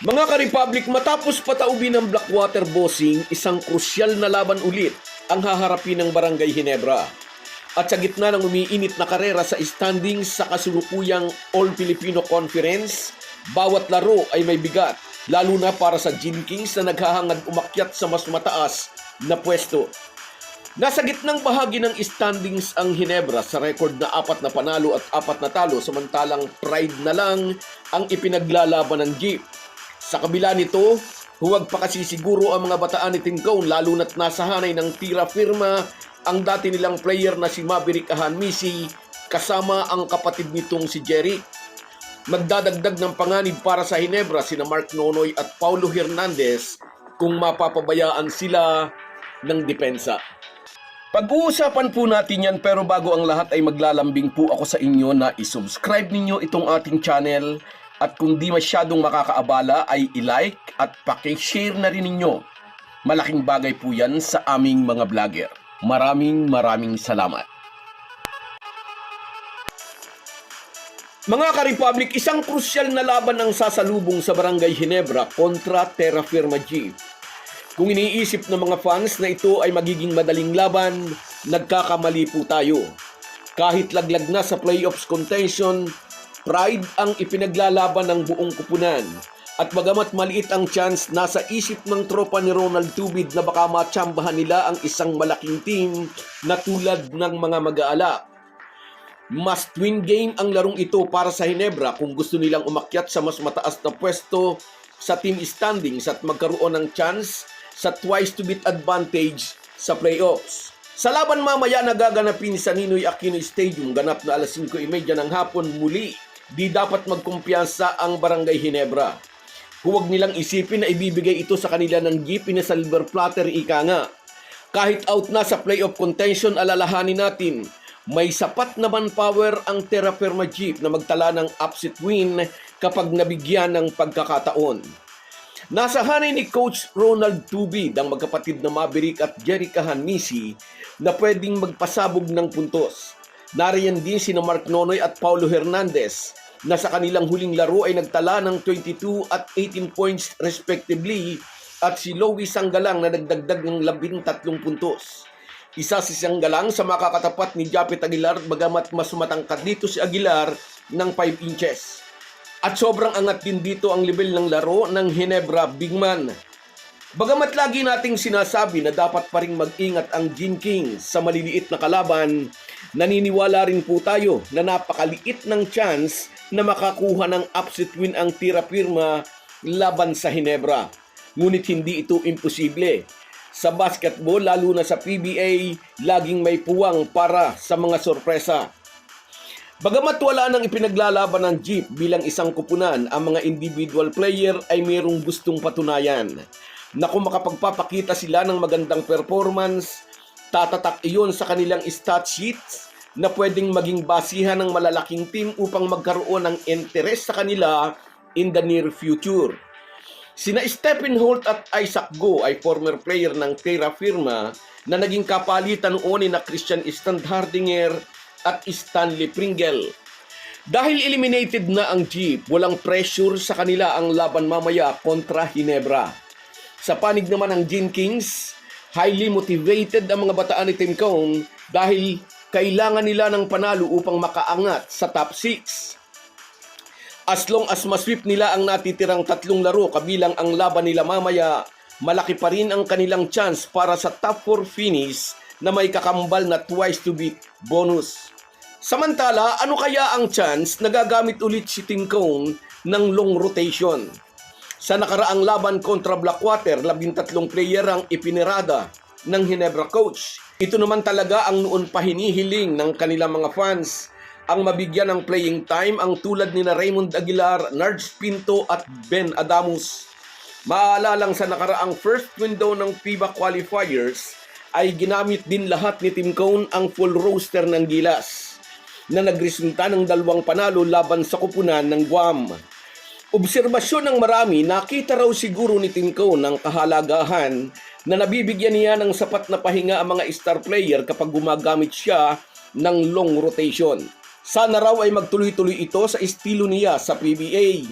Mga ka-Republic, matapos pataubin ng Blackwater Bossing, isang krusyal na laban ulit ang haharapin ng Barangay Ginebra. At sa gitna ng umiinit na karera sa standings sa kasulukuyang All-Filipino Conference, bawat laro ay may bigat, lalo na para sa Gin Kings na naghahangad umakyat sa mas mataas na pwesto. Nasa gitnang bahagi ng standings ang Ginebra sa record na 4 na panalo at 4 na talo, samantalang Pride na lang ang ipinaglalaban ng Jeep. Sa kabila nito, huwag pa kasi siguro ang mga bataan ni Tingkaon, lalo na't nasa hanay ng tira firma ang dati nilang player na si Maverick Ahanmisi kasama ang kapatid nitong si Jerry. Magdadagdag ng panganib para sa Ginebra sina Mark Nonoy at Paulo Hernandez kung mapapabayaan sila ng depensa. Pag-uusapan po natin yan, pero bago ang lahat ay maglalambing po ako sa inyo na isubscribe ninyo itong ating channel. At kung di masyadong makakaabala ay i-like at paki-share na rin ninyo. Malaking bagay po yan sa aming mga vlogger. Maraming salamat. Mga ka-Republic, isang krusyal na laban ang sasalubong sa Barangay Ginebra kontra Terra Firma G. Kung iniisip ng mga fans na ito ay magiging madaling laban, nagkakamali po tayo. Kahit laglag na sa playoffs contention, Pride ang ipinaglalaban ng buong kupunan. At bagamat maliit ang chance, nasa isip ng tropa ni Ronald Tubid na baka matsambahan nila ang isang malaking team na tulad ng mga mag-aala. Must-win game ang larong ito para sa Ginebra kung gusto nilang umakyat sa mas mataas na pwesto sa team standings at magkaroon ng chance sa twice-to-beat advantage sa playoffs. Sa laban mamaya na gaganapin sa Ninoy Aquino Stadium, ganap na alas 5:30 ng hapon, muli di dapat magkumpiyansa ang Barangay Ginebra. Huwag nilang isipin na ibibigay ito sa kanila ng Jeep na silver platter, ika nga. Kahit out na sa playoff contention, alalahanin natin, may sapat na manpower ang Terra Firma Jeep na magtala ng upset win kapag nabigyan ng pagkakataon. Nasa hanay ni Coach Ronald Tubid ang magkapatid na Maverick at Jerry Ahanmisi na pwedeng magpasabog ng puntos. Nariyan din sina Mark Nonoy at Paulo Hernandez na sa kanilang huling laro ay nagtala ng 22 at 18 points respectively, at si Louie Sanggalang na nagdagdag ng 13 puntos. Isa si Sanggalang sa makakatapat ni Japet Aguilar, bagamat mas matangkad dito si Aguilar ng 5 inches. At sobrang angat din dito ang level ng laro ng Ginebra Bigman. Bagamat lagi nating sinasabi na dapat pa ring mag-ingat ang Gin Kings sa maliliit na kalaban, naniniwala rin po tayo na napakaliit ng chance na makakuha ng upset win ang Terra Firma laban sa Ginebra. Ngunit hindi ito imposible. Sa basketball, lalo na sa PBA, laging may puwang para sa mga sorpresa. Bagamat wala nang ipinaglalaban ng Jeep bilang isang kupunan, ang mga individual player ay mayroong gustong patunayan na kung makapagpapakita sila ng magandang performance, tatatak iyon sa kanilang stat sheets na pwedeng maging basihan ng malalaking team upang magkaroon ng interes sa kanila in the near future. Sina Stephen Holt at Isaac Go ay former player ng Terra Firma na naging kapalitan noon ni na Christian Standhardinger at Stanley Pringle. Dahil eliminated na ang Jeep, walang pressure sa kanila ang laban mamaya kontra Ginebra. Sa panig naman ng Gin Kings, highly motivated ang mga bataan ni Tingkaon dahil kailangan nila ng panalo upang makaangat sa top 6. As long as masweep nila ang natitirang 3 laro kabilang ang laban nila mamaya, malaki pa rin ang kanilang chance para sa top 4 finish na may kakambal na twice-to-beat bonus. Samantala, ano kaya ang chance na gagamit ulit si Tingkaon ng long rotation? Sa nakaraang laban kontra Blackwater, 13 player ang ipinirada ng Ginebra coach. Ito naman talaga ang noon pa hinihiling ng kanilang mga fans, ang mabigyan ng playing time ang tulad ni na Raymond Aguilar, Nards Pinto at Ben Adamus. Maalalang sa nakaraang first window ng FIBA qualifiers ay ginamit din lahat ni Tingkaon ang full roster ng Gilas na nagresulta ng 2 panalo laban sa kupunan ng Guam. Obserbasyon ng marami, nakita raw siguro ni Tingkaon ng kahalagahan na nabibigyan niya ng sapat na pahinga ang mga star player kapag gumagamit siya ng long rotation. Sana raw ay magtuloy-tuloy ito sa estilo niya sa PBA.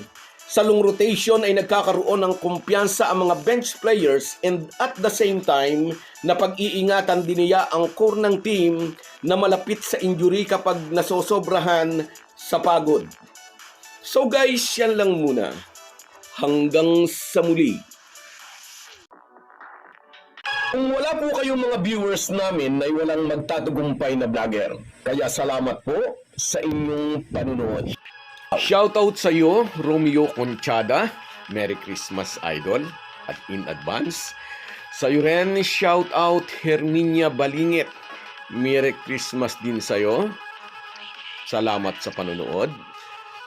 Sa long rotation ay nagkakaroon ng kumpiyansa ang mga bench players and at the same time, napag-iingatan din niya ang core ng team na malapit sa injury kapag nasosobrahan sa pagod. So guys, yan lang muna. Hanggang sa muli. Kung wala po kayong mga viewers namin ay walang magtatagumpay na vlogger. Kaya salamat po sa inyong panunood. Shoutout sa iyo, Romeo Conchada. Merry Christmas, Idol. At in advance. Sa iyo rin, shoutout Herminia Balingit. Merry Christmas din sa iyo. Salamat sa panunood.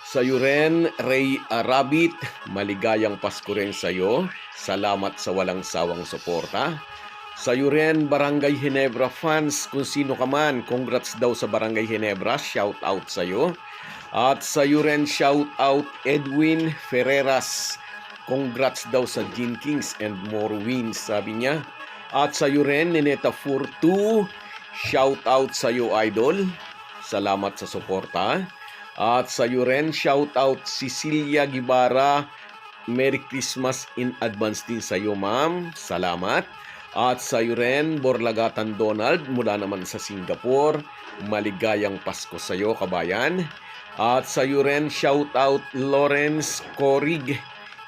Sa iyo rin, Ray Arabit. Maligayang Pasko rin sa iyo. Salamat sa walang sawang suporta. Sa iyo rin, Barangay Ginebra fans, kung sino ka man, congrats daw sa Barangay Ginebra. Shoutout sa iyo. At sa iyo rin, shout out Edwin Ferreras. Congrats daw sa Gin Kings and more wins, sabi niya. At sa iyo rin, Nineta Furtu. Shout out sa iyo, Idol. Salamat sa suporta. At sa iyo rin, shout out Cecilia Gibara. Merry Christmas in advance din sa iyo, ma'am. Salamat. At sa iyo rin, Borlagatan Donald mula naman sa Singapore. Maligayang Pasko sa iyo, kabayan. At sa iyo rin, shout out Lawrence Corig.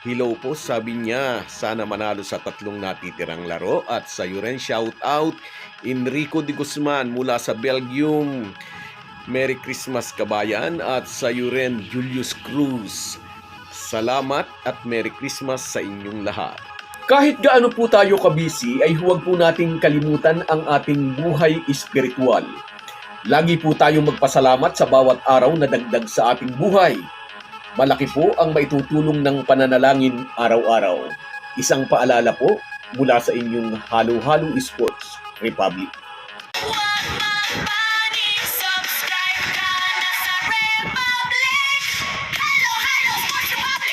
Hello po, sabi niya. Sana manalo sa 3 natitirang laro. At sa iyo rin, shout out Enrico de Guzman mula sa Belgium. Merry Christmas, kabayan. At sa iyo rin, Julius Cruz. Salamat at Merry Christmas sa inyong lahat. Kahit gaano po tayo kabisi, ay huwag po nating kalimutan ang ating buhay espiritual. Lagi po tayong magpasalamat sa bawat araw na dagdag sa ating buhay. Malaki po ang maitutulong ng pananalangin araw-araw. Isang paalala po mula sa inyong Halo-Halo Sports Republic. Subscribe ka na sa Republic. Halo-Halo Sports Republic.